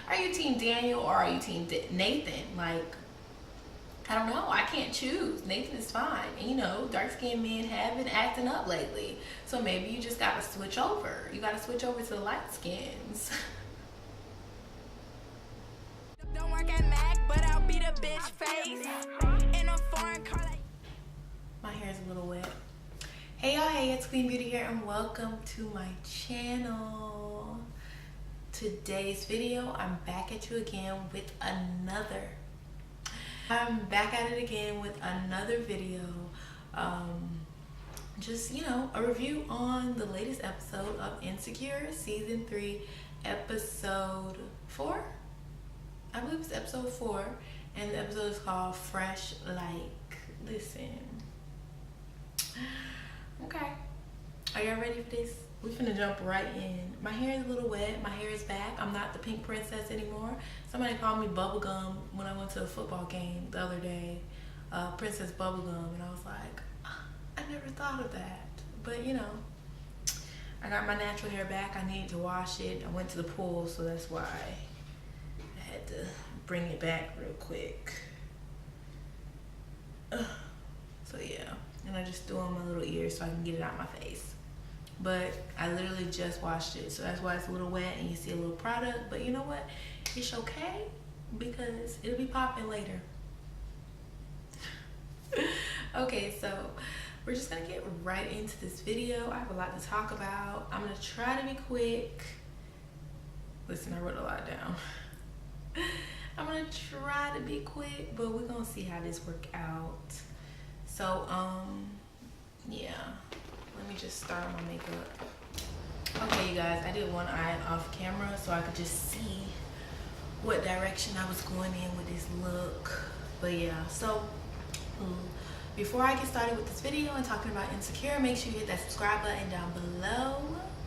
Are you team Daniel or are you team Nathan? Like, I don't know. I can't choose. Nathan is fine. And you know, dark skinned men have been acting up lately. So maybe you just gotta switch over. You gotta switch over to the light skins. Don't work at Mac, but I'll be the bitch face. In a foreign car like... My hair's a little wet. Hey y'all, hey, it's Queen Beauty here and welcome to my channel. Today's video, I'm back at you again with another. I'm back at it again with another video. Just, you know, a review on the latest episode of Insecure Season 3, Episode 4? I believe it's Episode 4, and the episode is called Fresh Like. Listen. Okay. Are y'all ready for this? We're finna jump right in. My hair is a little wet. My hair is back. I'm not the pink princess anymore. Somebody called me Bubblegum when I went to a football game the other day. Princess Bubblegum. And I was like, I never thought of that. But, you know, I got my natural hair back. I needed to wash it. I went to the pool, so that's why I had to bring it back real quick. So, yeah. And I just threw on my little ears so I can get it out my face. But I literally just washed it, so that's why it's a little wet and you see a little product. But you know what? It's okay because it'll be popping later. Okay, so we're just gonna get right into this video. I have a lot to talk about. I'm gonna try to be quick. Listen, I wrote a lot down. I'm gonna try to be quick, but we're gonna see how this work out. So, yeah. Let me just start my makeup. Okay, you guys, I did one eye off camera so I could just see what direction I was going in with this look. But yeah, so before I get started with this video and talking about Insecure, make sure you hit that subscribe button down below.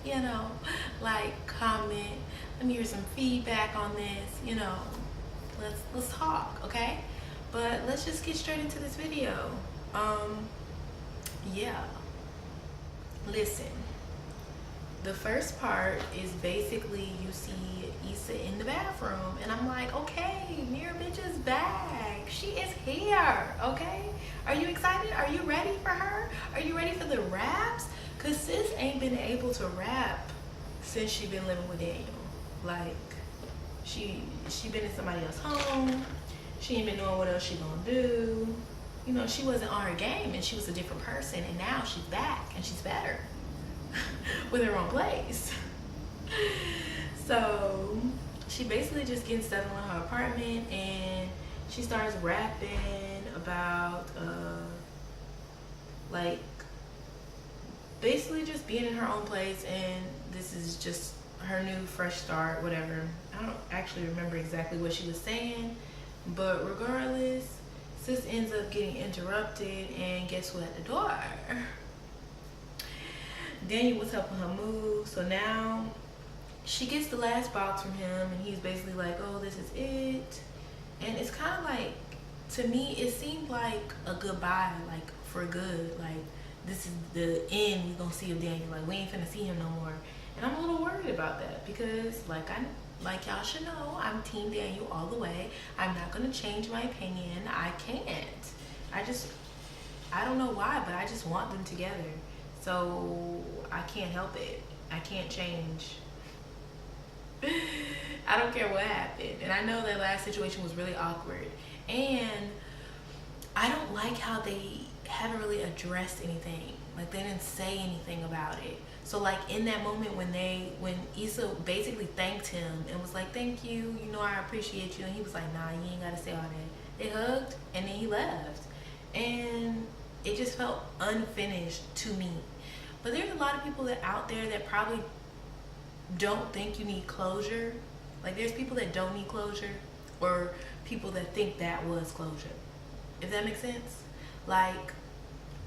You know, like, comment. Let me hear some feedback on this. You know, let's talk, okay? But let's just get straight into this video. Yeah. Listen, the first part is basically you see Issa in the bathroom, and I'm like, okay, Mira bitch is back. She is here, okay? Are you excited? Are you ready for her? Are you ready for the raps? Cause sis ain't been able to rap since she been living with Daniel. Like, she been in somebody else's home. She ain't been knowing what else she gonna do. You know, she wasn't on her game and she was a different person, and now she's back and she's better with her own place. So she basically just gets settled in her apartment and she starts rapping about like basically just being in her own place, and this is just her new fresh start, whatever. I don't actually remember exactly what she was saying, but regardless, sis ends up getting interrupted, and guess what? The door. Daniel was helping her move, so now she gets the last box from him, and he's basically like, oh, this is it. And it's kind of like, to me, it seemed like a goodbye, like for good. Like, this is the end we're gonna see of Daniel. Like, we ain't finna see him no more. And I'm a little worried about that because, like y'all should know, I'm Team Daniel all the way. I'm not gonna change my opinion. I can't. I don't know why, but I just want them together. So I can't help it. I can't change. I don't care what happened. And I know that last situation was really awkward. And I don't like how they haven't really addressed anything. Like, they didn't say anything about it. So like in that moment when Issa basically thanked him and was like, thank you, you know, I appreciate you, and he was like, nah, you ain't gotta say all that. They hugged and then he left. And it just felt unfinished to me. But there's a lot of people out there that probably don't think you need closure. Like, there's people that don't need closure, or people that think that was closure. If that makes sense? Like,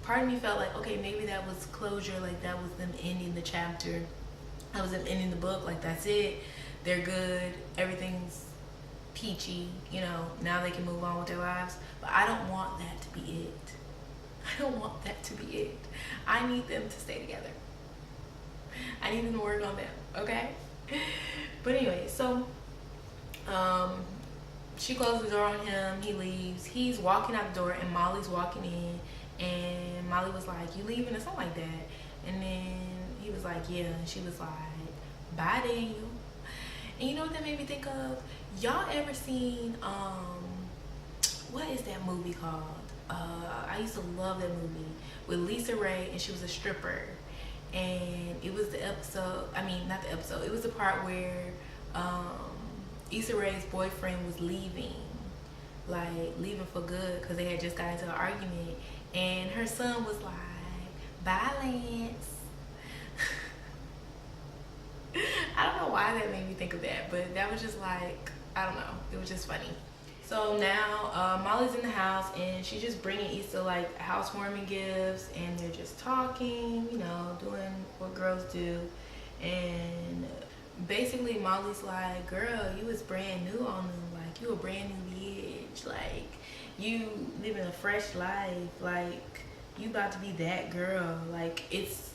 part of me felt like, okay, maybe that was closure, like that was them ending the chapter, that was them ending the book, like that's it, they're good, everything's peachy, you know, now they can move on with their lives. But I don't want that to be it. I don't want that to be it. I need them to stay together. I need them to work on them, okay? But anyway, so Um, she closes the door on him. He leaves. He's walking out the door, and Molly's walking in. And Molly was like, "You leaving?" or something like that. And then he was like, "Yeah." And she was like, "Bye, Daniel." And you know what that made me think of? Y'all ever seen what is that movie called? I used to love that movie with Lisa Ray, and she was a stripper. And it was the episode. I mean, not the episode. It was the part where Issa Rae's boyfriend was leaving, like leaving for good, because they had just got into an argument, and her son was like, "Bye, Lance." I don't know why that made me think of that, but that was just like, I don't know, it was just funny. So now Molly's in the house, and she's just bringing Issa like housewarming gifts, and they're just talking, you know, doing what girls do. And basically Molly's like, "Girl, you was brand new on them, like you a brand new bitch, like you living a fresh life, like you about to be that girl, like it's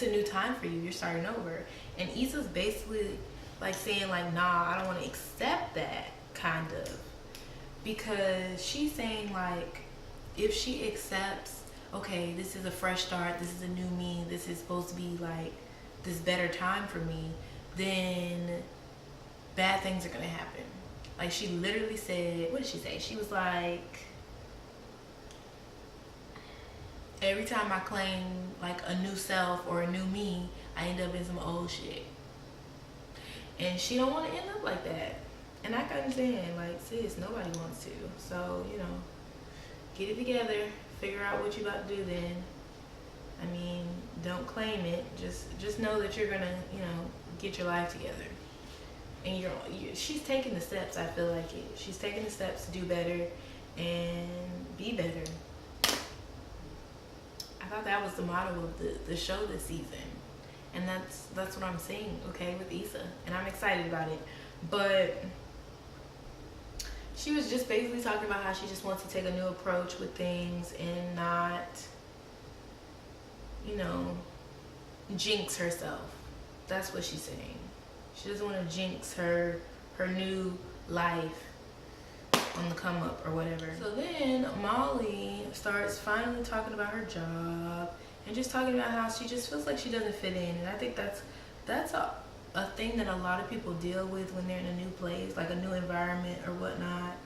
a new time for you, you're starting over." And Issa's basically like saying like, "Nah, I don't want to accept that," kind of, because she's saying like, if she accepts, okay, this is a fresh start, this is a new me, this is supposed to be like this better time for me, then bad things are gonna happen. Like she literally said, what did she say? She was like, "Every time I claim like a new self or a new me, I end up in some old shit." And she don't want to end up like that. And I can understand, like, sis, nobody wants to. So, you know, get it together, figure out what you about to do then. I mean, don't claim it. Just know that you're gonna, you know, get your life together. And she's taking the steps, I feel like it. She's taking the steps to do better and be better. I thought that was the motto of the show this season. And that's what I'm seeing, okay, with Issa. And I'm excited about it. But she was just basically talking about how she just wants to take a new approach with things and not, you know, jinx herself. That's what she's saying. She doesn't want to jinx her new life on the come up or whatever. So then Molly starts finally talking about her job and just talking about how she just feels like she doesn't fit in. And I think that's a thing that a lot of people deal with when they're in a new place, like a new environment or whatnot.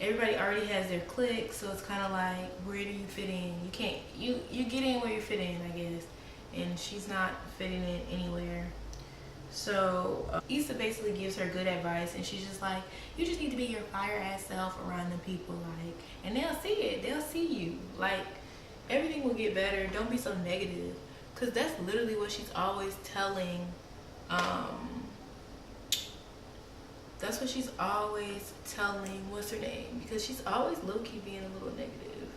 Everybody already has their clique, so it's kind of like, where do you fit in? You can't, you get in where you fit in, I guess. And she's not fitting in anywhere. So Issa basically gives her good advice, and she's just like, you just need to be your fire ass self around the people, like, and they'll see it, they'll see you, like, everything will get better. Don't be so negative, because that's literally what she's always telling. That's what she's always telling, what's her name, because she's always low-key being a little negative.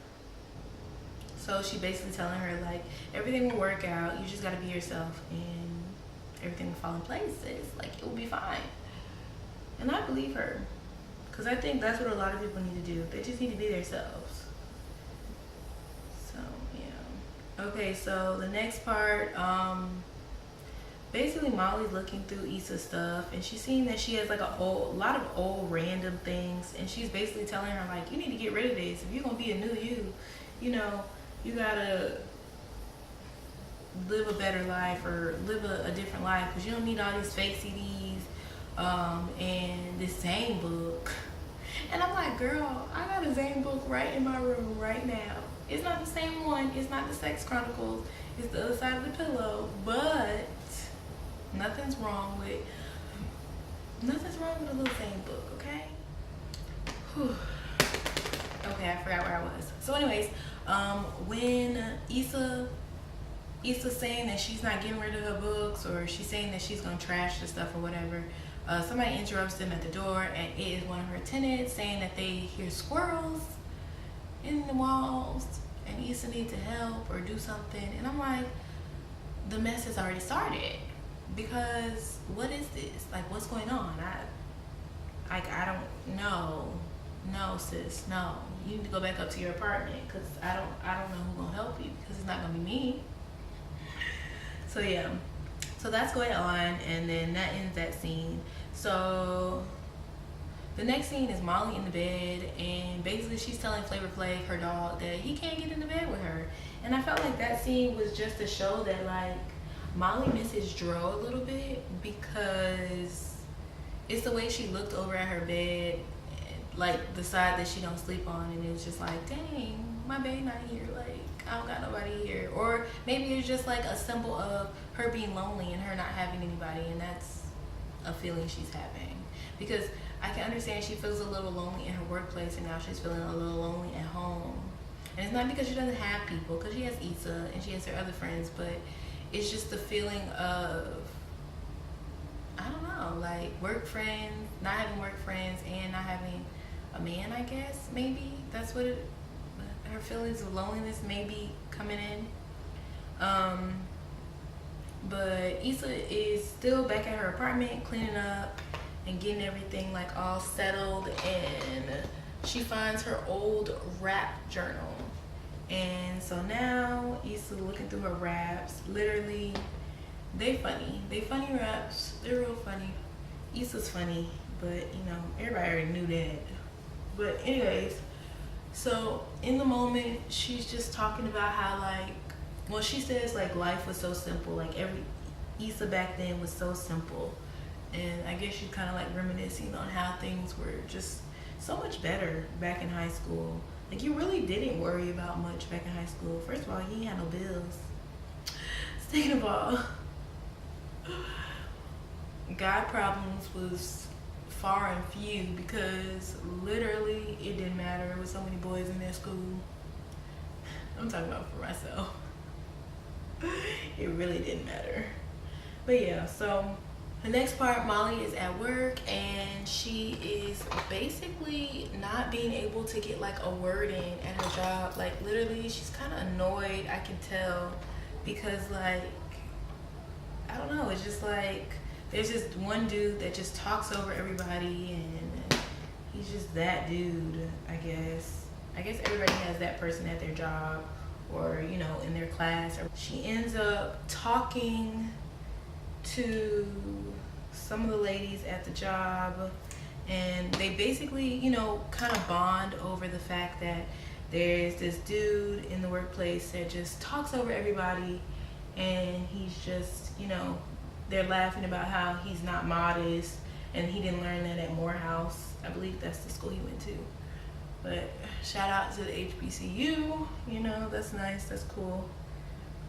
So she basically telling her like, everything will work out, you just got to be yourself and everything will fall in place, sis. Like, it will be fine. And I believe her, because I think that's what a lot of people need to do. They just need to be themselves. So yeah. Okay, so the next part, basically Molly's looking through Issa's stuff, and she's seeing that she has like a lot of old random things, and she's basically telling her like, you need to get rid of this. If you're gonna be a new you know, you gotta live a better life or live a different life, because you don't need all these fake CDs and this Zane book. And I'm like, girl, I got a Zane book right in my room right now. It's not the same one, it's not the Sex Chronicles, it's the other side of the pillow, but nothing's wrong with a little Zane book, okay? Whew. Okay, I forgot where I was. So anyways, when Issa's saying that she's not getting rid of her books, or she's saying that she's gonna trash the stuff or whatever, somebody interrupts them at the door, and it is one of her tenants saying that they hear squirrels in the walls and Issa needs to help or do something. And I'm like, the mess has already started, because what is this? Like, what's going on? I don't know. No, sis, no. You need to go back up to your apartment, because I don't know who's gonna help you, because it's not gonna be me. So yeah, so that's going on, and then that ends that scene. So the next scene is Molly in the bed, and basically she's telling Flavor Flav, her dog, that he can't get in the bed with her. And I felt like that scene was just to show that like Molly misses Dro a little bit, because it's the way she looked over at her bed, like the side that she don't sleep on, and it was just like, dang, my babe not here, like I don't got nobody here. Or maybe it's just like a symbol of her being lonely and her not having anybody, and that's a feeling she's having. Because I can understand she feels a little lonely in her workplace, and now she's feeling a little lonely at home. And it's not because she doesn't have people, because she has Issa and she has her other friends, but it's just the feeling of, I don't know, like work friends, not having work friends, and not having a man, I guess. Maybe that's what it, her feelings of loneliness may be coming in. But Issa is still back at her apartment, cleaning up and getting everything like all settled, and she finds her old rap journal. And so now Issa looking through her raps. Literally, they funny raps. They're real funny. Issa's funny, but you know, everybody already knew that. But anyways, so in the moment she's just talking about how like, well, she says like life was so simple, like every Issa back then was so simple. And I guess she's kind of like reminiscing on how things were just so much better back in high school. Like you really didn't worry about much back in high school. First of all, you had no bills. Second of all, God problems was far and few, because literally it didn't matter. There was so many boys in their school. I'm talking about for myself. It really didn't matter. But yeah, so the next part, Molly is at work and she is basically not being able to get like a word in at her job. Like literally she's kind of annoyed, I can tell, because like, I don't know, it's just like there's just one dude that just talks over everybody, and he's just that dude, I guess. I guess everybody has that person at their job, or you know, in their class. She ends up talking to some of the ladies at the job, and they basically, you know, kind of bond over the fact that there's this dude in the workplace that just talks over everybody, and he's just, you know, they're laughing about how he's not modest, and he didn't learn that at Morehouse. I believe that's the school he went to. But shout out to the HBCU, you know, that's nice, that's cool.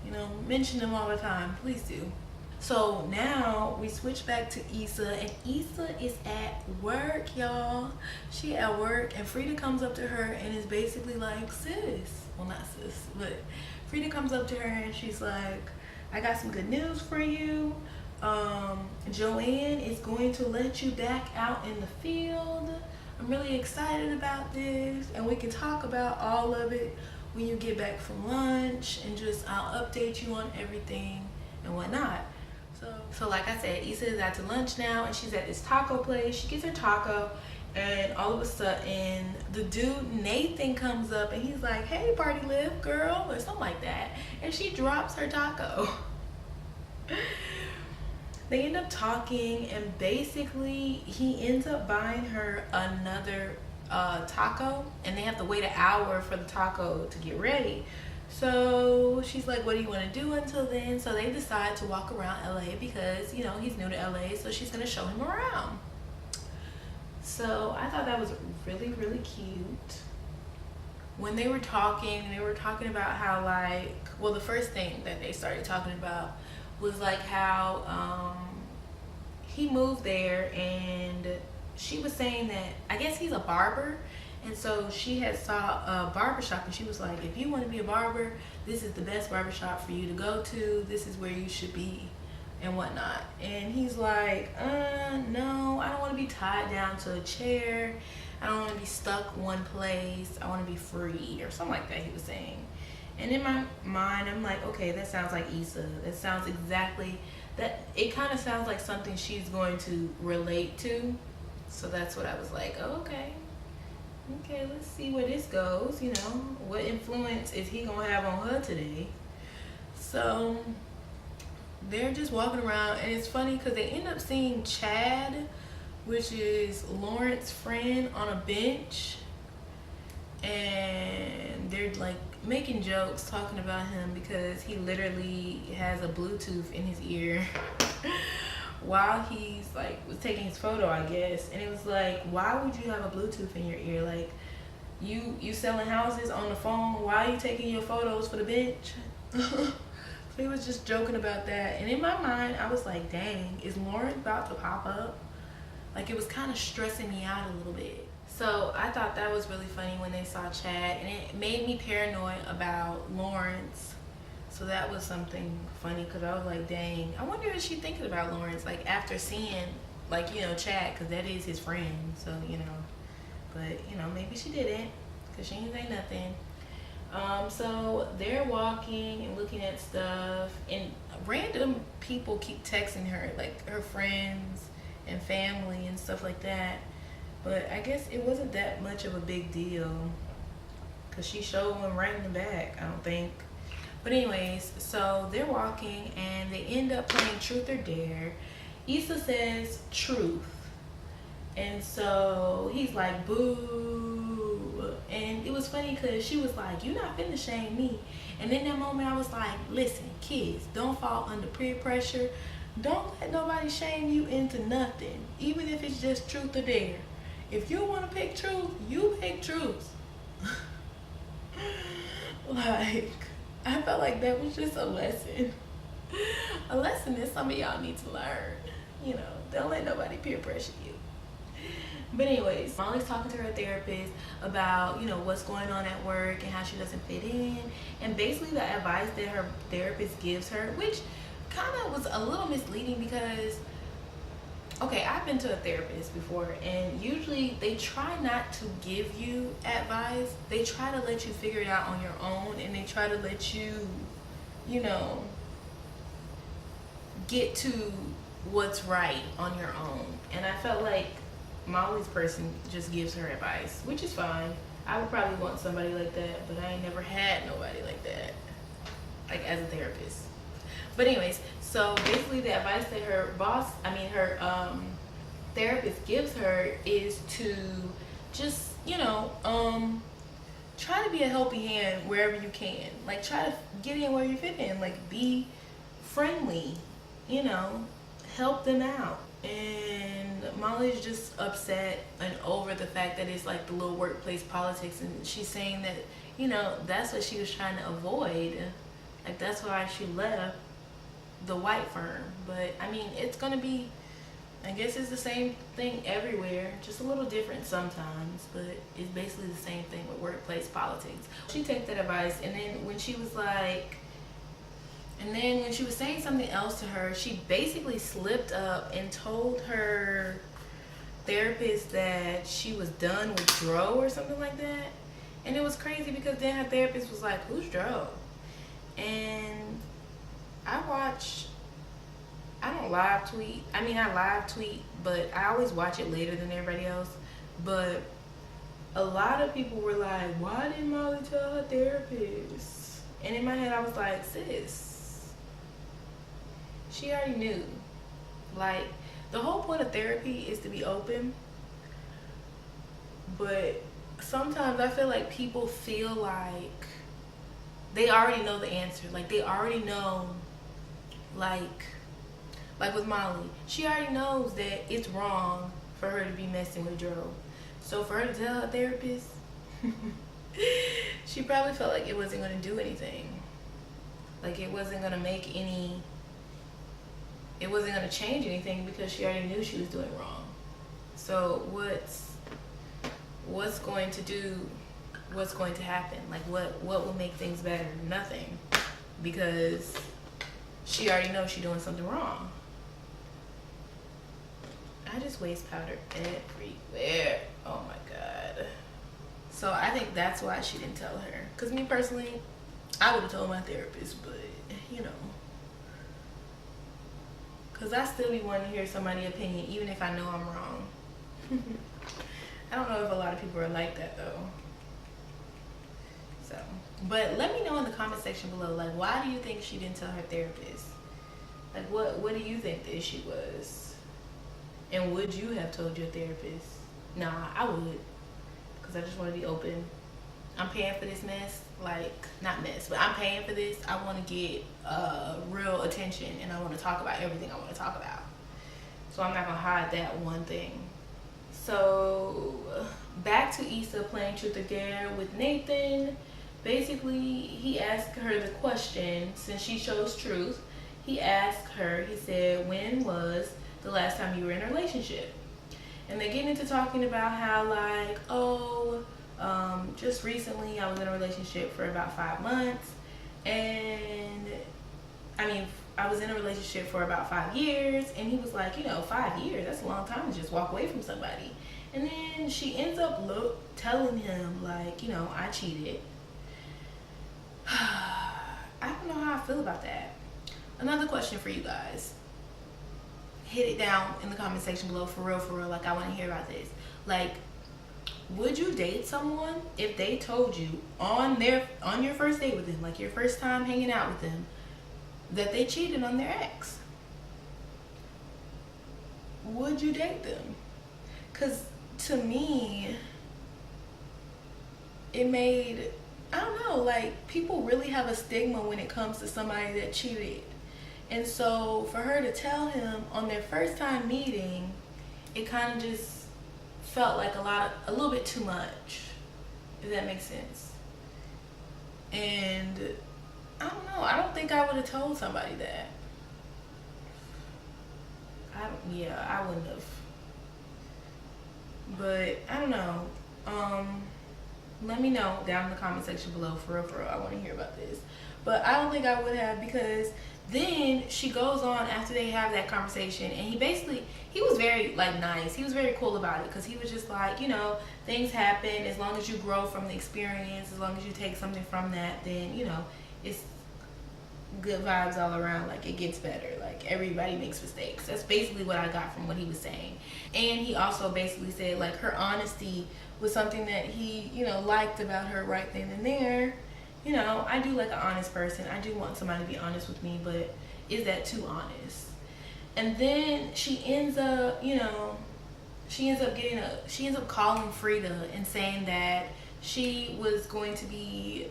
You know, mention them all the time, please do. So now we switch back to Issa, and Issa is at work, y'all. She at work, and Frida comes up to her and is basically like, sis, well not sis, but Frida comes up to her and she's like, I got some good news for you. Joanne is going to let you back out in the field. I'm really excited about this, and we can talk about all of it when you get back from lunch, and just I'll update you on everything and whatnot. So like I said, Issa is out to lunch now, and she's at this taco place. She gets her taco, and all of a sudden the dude Nathan comes up and he's like, hey, party lift girl, or something like that, and she drops her taco. They end up talking, and basically he ends up buying her another taco, and they have to wait an hour for the taco to get ready. So she's like, what do you want to do until then? So they decide to walk around LA, because you know he's new to LA, so she's gonna show him around. So I thought that was really, really cute. When they were talking about how like, well, the first thing that they started talking about was like how he moved there, and she was saying that I guess he's a barber, and so she had saw a barbershop, and she was like, if you want to be a barber, this is the best barbershop for you to go to, this is where you should be and whatnot. And he's like, no, I don't want to be tied down to a chair, I don't want to be stuck one place, I want to be free, or something like that he was saying. And in my mind, I'm like, okay, that sounds like Issa. That sounds exactly, that it kind of sounds like something she's going to relate to. So that's what I was like, oh, okay, let's see where this goes, you know, what influence is he gonna have on her today? So they're just walking around, and it's funny because they end up seeing Chad, which is Lawrence's friend on a bench, and they're like making jokes talking about him because he literally has a Bluetooth in his ear while he's like was taking his photo, I guess. And it was like, why would you have a Bluetooth in your ear? Like, you selling houses on the phone, why are you taking your photos for the bench? So he was just joking about that, and in my mind I was like, dang, is Lawrence about to pop up? Like, it was kind of stressing me out a little bit. So I thought that was really funny when they saw Chad, and it made me paranoid about Lawrence. So that was something funny, because I was like, dang, I wonder if she's thinking about Lawrence, like after seeing, like, you know, Chad, because that is his friend. So, you know, but, you know, maybe she didn't, because she didn't say nothing. So they're walking and looking at stuff, and random people keep texting her, like her friends and family and stuff like that. But I guess it wasn't that much of a big deal, because she showed them right in the back, I don't think. But anyways, so they're walking and they end up playing Truth or Dare. Issa says truth, and so he's like, boo. And it was funny because she was like, you're not finna shame me. And in that moment I was like, listen, kids, don't fall under peer pressure. Don't let nobody shame you into nothing, even if it's just truth or dare. If you want to pick truth, you pick truth. Like, I felt like that was just a lesson. A lesson that some of y'all need to learn. You know, don't let nobody peer pressure you. But anyways, Molly's talking to her therapist about, you know, what's going on at work and how she doesn't fit in. And basically the advice that her therapist gives her, which kind of was a little misleading because, okay, I've been to a therapist before, and usually they try not to give you advice. They try to let you figure it out on your own, and they try to let you, you know, get to what's right on your own. And I felt like Molly's person just gives her advice, which is fine. I would probably want somebody like that, but I ain't never had nobody like that, like as a therapist. But anyways, so basically the advice that her therapist gives her is to just, you know, try to be a helping hand wherever you can. Like, try to get in where you fit in. Like, be friendly, you know, help them out. And Molly's just upset and over the fact that it's like the little workplace politics, and she's saying that, you know, that's what she was trying to avoid. Like, that's why she left the white firm. But I mean, it's gonna be, I guess it's the same thing everywhere, just a little different sometimes, but it's basically the same thing with workplace politics. She takes that advice, and then when she was saying something else to her, she basically slipped up and told her therapist that she was done with Dro or something like that. And it was crazy because then her therapist was like, who's Dro? And I don't live tweet. I mean, I live tweet, but I always watch it later than everybody else. But a lot of people were like, why didn't Molly tell her therapist? And in my head, I was like, sis, she already knew. Like, the whole point of therapy is to be open. But sometimes I feel like people feel like they already know the answer. Like, they already know, like with Molly, she already knows that it's wrong for her to be messing with Dro. So for her to tell her therapist, she probably felt like it wasn't going to do anything. Like, it wasn't going to change anything because she already knew she was doing wrong. So what's going to happen? Like, what will make things better? Nothing. Because she already knows she's doing something wrong. I just waste powder everywhere. Oh my god. So I think that's why she didn't tell her. Because me personally, I would have told my therapist, but, you know. Because I still be wanting to hear somebody's opinion, even if I know I'm wrong. I don't know if a lot of people are like that, though. So, but let me know in the comment section below, like, why do you think she didn't tell her therapist? Like, what do you think the issue was? And would you have told your therapist? Nah, I would, because I just want to be open. I'm paying for this mess, like, not mess, but I'm paying for this. I want to get real attention, and I want to talk about everything I want to talk about. So I'm not going to hide that one thing. So back to Issa playing Truth or Dare with Nathan. Basically, he asked her the question, since she chose truth. He asked her, he said, when was the last time you were in a relationship? And they get into talking about how, like, just recently I was in a relationship for about 5 months. And I was in a relationship for about 5 years. And he was like, 5 years, that's a long time to just walk away from somebody. And then she ends up telling him, like, I cheated. I don't know how I feel about that. Another question for you guys. Hit it down in the comment section below, for real. Like, I want to hear about this. Like, would you date someone if they told you on your first date with them, like your first time hanging out with them, that they cheated on their ex? Would you date them? Because to me, it made, I don't know, like, people really have a stigma when it comes to somebody that cheated. And so for her to tell him on their first time meeting, it kind of just felt like a little bit too much, if that makes sense. And I don't know, I don't think I would have told somebody that. I wouldn't have. But I don't know. Let me know down in the comment section below, for real. I want to hear about this. But I don't think I would have, because then she goes on after they have that conversation, and he was very, like, nice. He was very cool about it, because he was just like, things happen. As long as you grow from the experience, as long as you take something from that, then, it's good vibes all around. Like, it gets better. Like, everybody makes mistakes. That's basically what I got from what he was saying. And he also basically said, like, her honesty was something that he, liked about her right then and there. I do like an honest person. I do want somebody to be honest with me, but is that too honest? And then she ends up calling Frida and saying that she was going to be,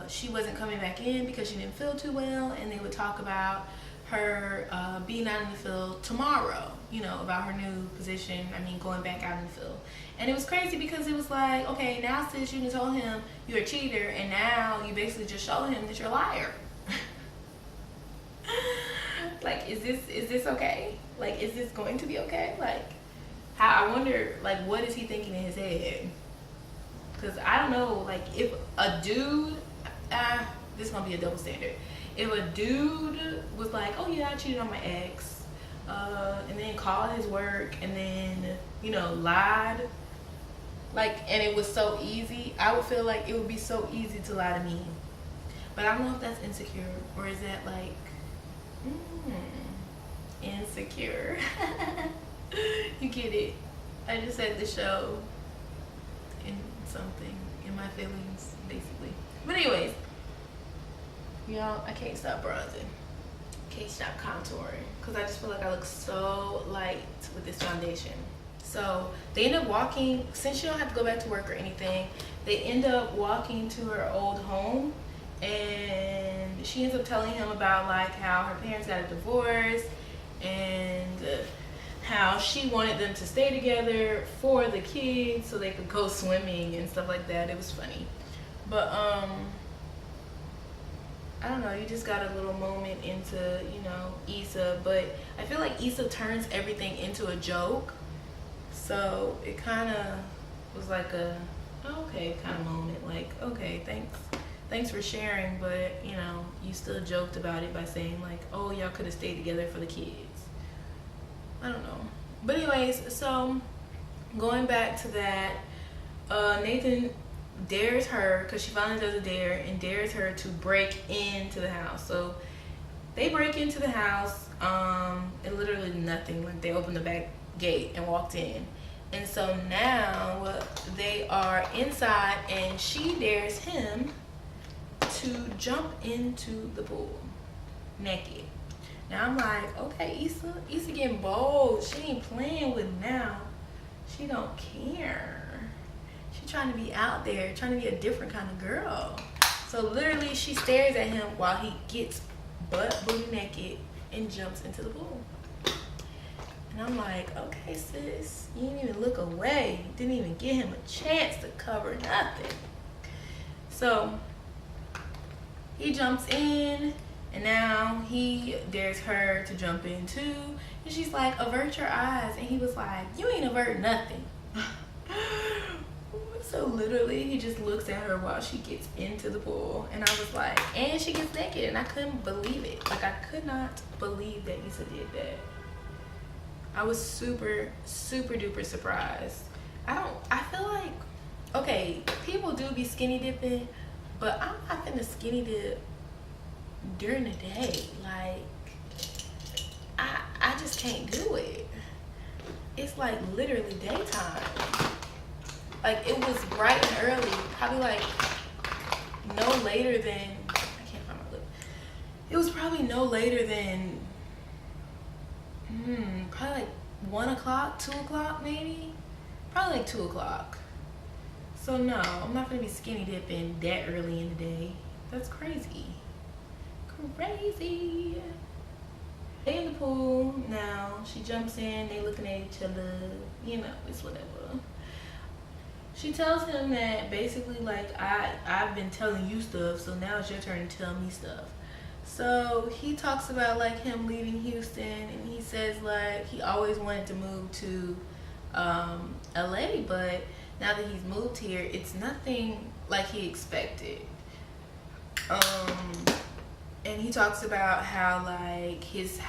she wasn't coming back in because she didn't feel too well, and they would talk about her being out in the field tomorrow, about her new position, going back out in the field. And it was crazy, because it was like, okay, now since you told him you're a cheater, and now you basically just showed him that you're a liar. Like, is this okay? Like, is this going to be okay? Like, I wonder, like, what is he thinking in his head? Because I don't know, like, if a dude, this is going to be a double standard. If a dude was like, oh yeah, I cheated on my ex, and then called his work, and then, lied, like, and it was so easy, I would feel like it would be so easy to lie to me. But I don't know if that's insecure, or is that like, insecure. You get it. I just had to show in something, in my feelings, basically. But anyways, y'all, I can't stop bronzing. Can't stop contouring, because I just feel like I look so light with this foundation. So they end up walking, since she don't have to go back to work or anything, they end up walking to her old home, and she ends up telling him about, like, how her parents got a divorce, and how she wanted them to stay together for the kids so they could go swimming and stuff like that. It was funny. But I don't know, you just got a little moment into, Issa, but I feel like Issa turns everything into a joke. So it kind of was like a, okay, kind of moment. Like, okay, thanks for sharing, but, you still joked about it by saying, like, oh, y'all could have stayed together for the kids. I don't know. But anyways, so going back to that, Nathan dares her, because she finally does a dare, and dares her to break into the house. So they break into the house, and literally nothing. Like, they opened the back gate and walked in. And so now they are inside, and she dares him to jump into the pool naked. Now I'm like, okay, Issa getting bold. She ain't playing with him now. She don't care. She trying to be out there, trying to be a different kind of girl. So literally she stares at him while he gets butt booty naked and jumps into the pool. And I'm like, okay, sis, you didn't even look away. Didn't even give him a chance to cover nothing. So he jumps in, and now he dares her to jump in too. And she's like, avert your eyes. And he was like, you ain't avert nothing. So literally he just looks at her while she gets into the pool. And I was like, and she gets naked. And I couldn't believe it. Like, I could not believe that Issa did that. I was super, super duper surprised. I feel like, okay, people do be skinny dipping, but I'm not gonna skinny dip during the day. Like, I just can't do it. It's like literally daytime. Like, it was bright and early, probably like no later than, I can't find my lip. It was probably no later than, probably like 1 o'clock, 2 o'clock maybe? Probably like 2 o'clock. So no, I'm not gonna be skinny dipping that early in the day. That's crazy. Crazy. They in the pool now. She jumps in, they looking at each other. You know, it's whatever. She tells him that basically, like, I've been telling you stuff, so now it's your turn to tell me stuff. So he talks about like him leaving Houston, and he says like he always wanted to move to LA, but now that he's moved here, it's nothing like he expected. And he talks about how like his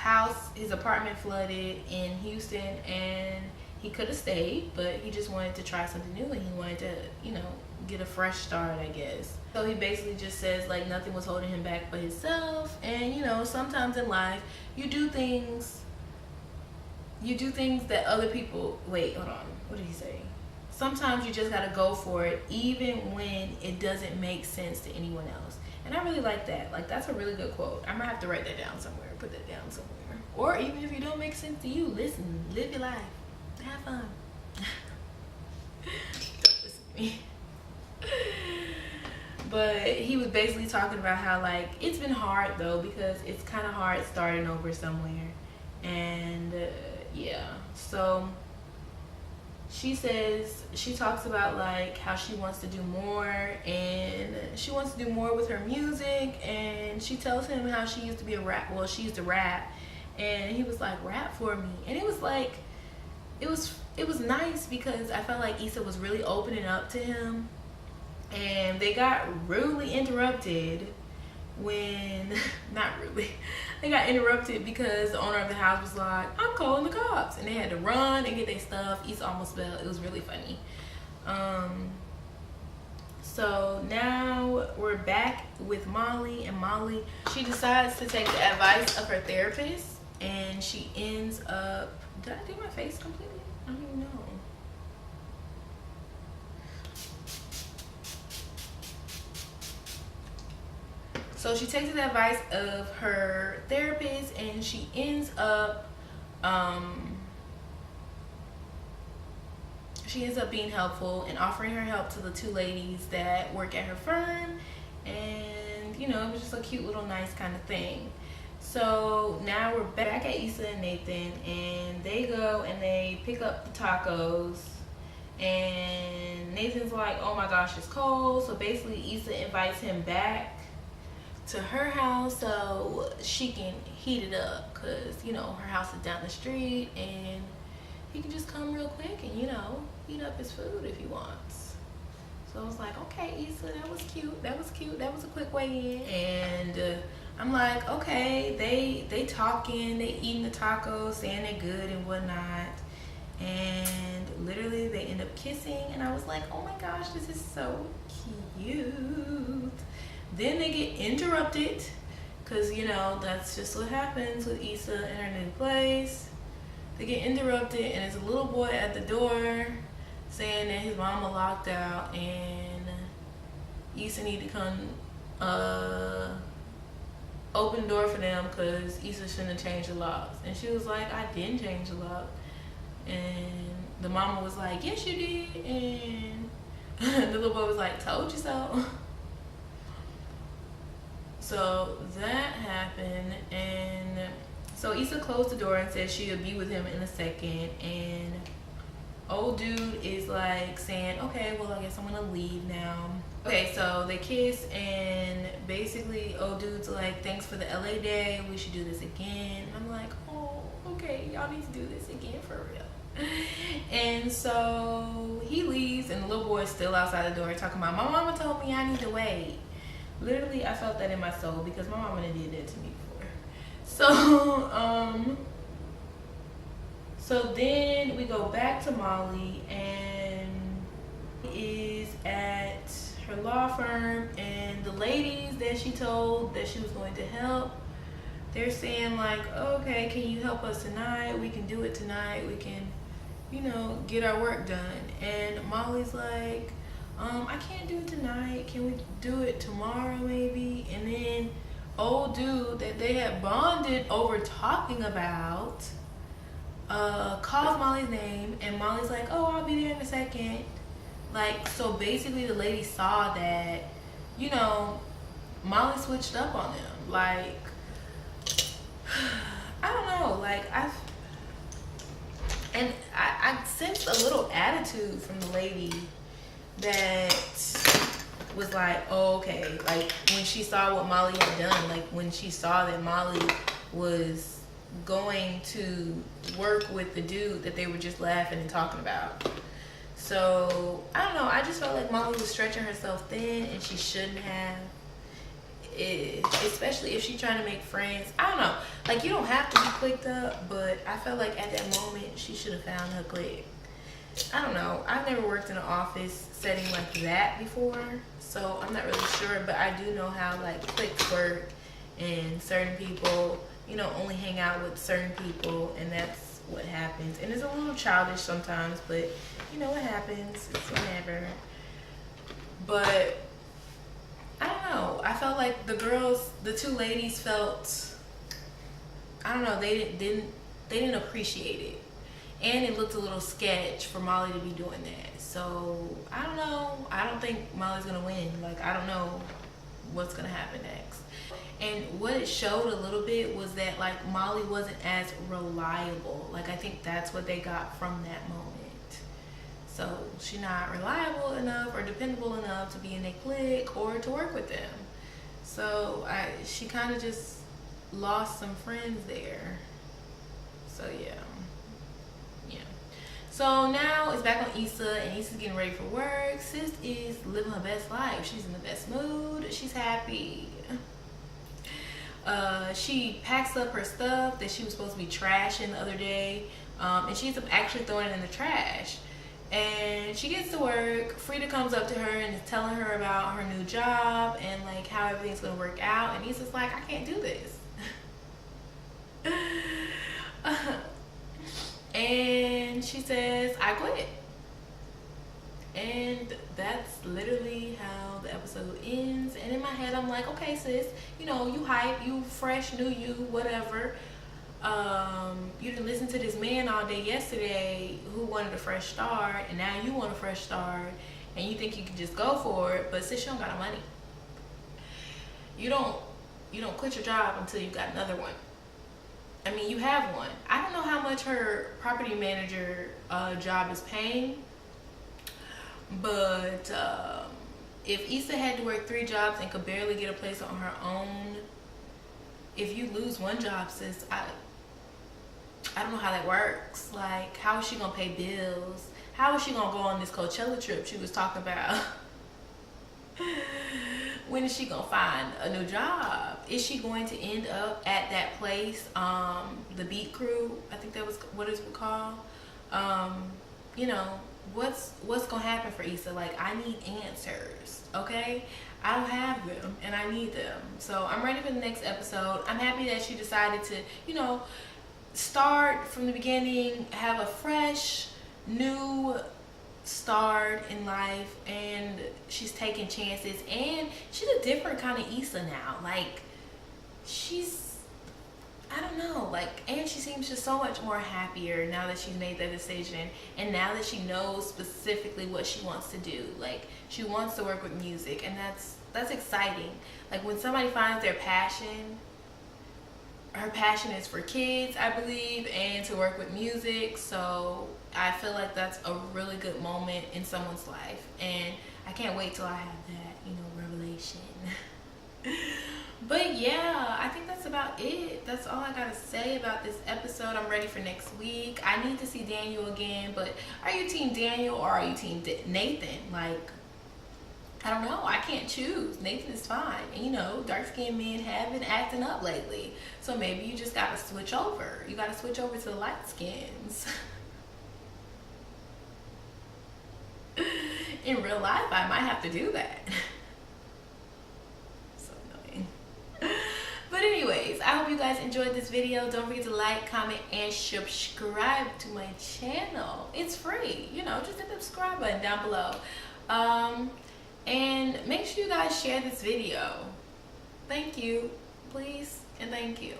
apartment flooded in Houston, and he could have stayed, but he just wanted to try something new, and he wanted to, you know, get a fresh start, I guess. So he basically just says like nothing was holding him back but himself. And you know, sometimes in life you do things that other people, wait, hold on, what did he say? Sometimes you just gotta go for it even when it doesn't make sense to anyone else. And I really like that. Like, that's a really good quote. I might have to write that down somewhere, put that down somewhere. Or even if it don't make sense to you, listen, live your life, have fun. Don't listen to me. But he was basically talking about how like it's been hard though, because it's kind of hard starting over somewhere. And yeah, so she talks about like how she wants to do more, and she wants to do more with her music. And she tells him how she used to be she used to rap, and he was like, rap for me. And it was like, it was nice, because I felt like Issa was really opening up to him. And they got rudely interrupted when, not rudely, they got interrupted because the owner of the house was like, I'm calling the cops. And they had to run and get their stuff. Issa almost fell. It was really funny. So now we're back with Molly. And Molly, she decides to take the advice of her therapist. And she ends up, did I do my face completely? I don't even know. So she takes the advice of her therapist, and she ends up being helpful and offering her help to the two ladies that work at her firm. And you know, it was just a cute little nice kind of thing. So now we're back at Issa and Nathan, and they go and they pick up the tacos. And Nathan's like, oh my gosh, it's cold. So basically Issa invites him back to her house so she can heat it up, because you know her house is down the street, and he can just come real quick and, you know, heat up his food if he wants. So I was like, okay, Issa, that was cute, that was cute, that was a quick way in. And I'm like, okay, they talking, they eating the tacos, saying they're good and whatnot, and literally they end up kissing. And I was like, oh my gosh, this is so cute. Then they get interrupted, because you know that's just what happens with Issa and her new place. They get interrupted, and there's a little boy at the door saying that his mama locked out, and Issa need to come open the door for them because Issa shouldn't have changed the locks. And she was like, I didn't change the lock. And the mama was like, yes, you did. And the little boy was like, told you so. So that happened. And so Issa closed the door and said she would be with him in a second. And old dude is like saying, okay, well, I guess I'm gonna leave now. Okay, so they kiss, and basically old dude's like, thanks for the LA day, we should do this again. And I'm like, oh, okay, y'all need to do this again for real. And so he leaves, and the little boy is still outside the door talking about, my mama told me I need to wait. Literally, I felt that in my soul because my mama did that to me before. So so then we go back to Molly, and is at her law firm, and the ladies that she told that she was going to help, they're saying like, okay, can you help us tonight? We can do it tonight. We can, you know, get our work done. And Molly's like, I can't do it tonight. Can we do it tomorrow maybe? And then old dude that they had bonded over talking about calls Molly's name, and Molly's like, oh, I'll be there in a second. Like, so basically the lady saw that, you know, Molly switched up on them. Like, I don't know, like, I sensed a little attitude from the lady that was like, oh, okay, like when she saw what Molly had done, like when she saw that Molly was going to work with the dude that they were just laughing and talking about. So I don't know, I just felt like Molly was stretching herself thin, and she shouldn't have, especially if she's trying to make friends. I don't know, like, you don't have to be clicked up, but I felt like at that moment she should have found her clique. I don't know, I've never worked in an office setting like that before, so I'm not really sure, but I do know how like cliques work, and certain people, you know, only hang out with certain people, and that's what happens. And it's a little childish sometimes, but you know what happens, it's whatever. But I don't know, I felt like the girls, the two ladies felt, I don't know, they didn't appreciate it. And it looked a little sketch for Molly to be doing that. So I don't know, I don't think Molly's gonna win. Like, I don't know what's gonna happen next. And what it showed a little bit was that like Molly wasn't as reliable. Like, I think that's what they got from that moment. So she's not reliable enough or dependable enough to be in a clique or to work with them. So she kind of just lost some friends there. So yeah. So now it's back on Issa, and Issa's getting ready for work. Sis is living her best life. She's in the best mood. She's happy. She packs up her stuff that she was supposed to be trashing the other day, and she ends up actually throwing it in the trash. And she gets to work. Frida comes up to her and is telling her about her new job and like how everything's gonna work out. And Issa's like, I can't do this. And she says, I quit. And that's literally how the episode ends. And in my head, I'm like, okay, sis, you know, you hype, you fresh, new you, whatever. You didn't listen to this man all day yesterday who wanted a fresh start, and now you want a fresh start, and you think you can just go for it, but sis, you don't got no money. You don't quit your job until you got another one. I mean, you have one. I don't know how much her property manager job is paying, but if Issa had to work 3 jobs and could barely get a place on her own, if you lose one job, sis, I don't know how that works. Like, how is she gonna pay bills? How is she gonna go on this Coachella trip she was talking about? When is she gonna find a new job? Is she going to end up at that place, the Beat Crew? I think that was what it's called. You know, what's gonna happen for Issa? Like, I need answers, okay? I don't have them, and I need them. So I'm ready for the next episode. I'm happy that she decided to, you know, start from the beginning, have a fresh, new start in life, and she's taking chances, and she's a different kind of Issa now. Like, she's, I don't know, like, and she seems just so much more happier now that she's made that decision, and now that she knows specifically what she wants to do. Like, she wants to work with music, and that's exciting. Like, when somebody finds their passion, her passion is for kids, I believe, and to work with music. So I feel like that's a really good moment in someone's life, and I can't wait till I have that, you know, revelation. But yeah, I think that's about it. That's all I gotta say about this episode. I'm ready for next week. I need to see Daniel again, but are you team Daniel or are you team Nathan? Like, I don't know. I can't choose. Nathan is fine. And you know, dark-skinned men have been acting up lately. So maybe you just gotta switch over. You gotta switch over to the light skins. In real life, I might have to do that. So annoying. But anyways, I hope you guys enjoyed this video. Don't forget to like, comment, and subscribe to my channel. It's free. You know, just hit the subscribe button down below. And make sure you guys share this video. Thank you. Please and thank you.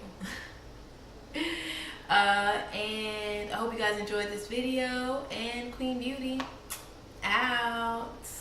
And I hope you guys enjoyed this video. And Queen Beauty out.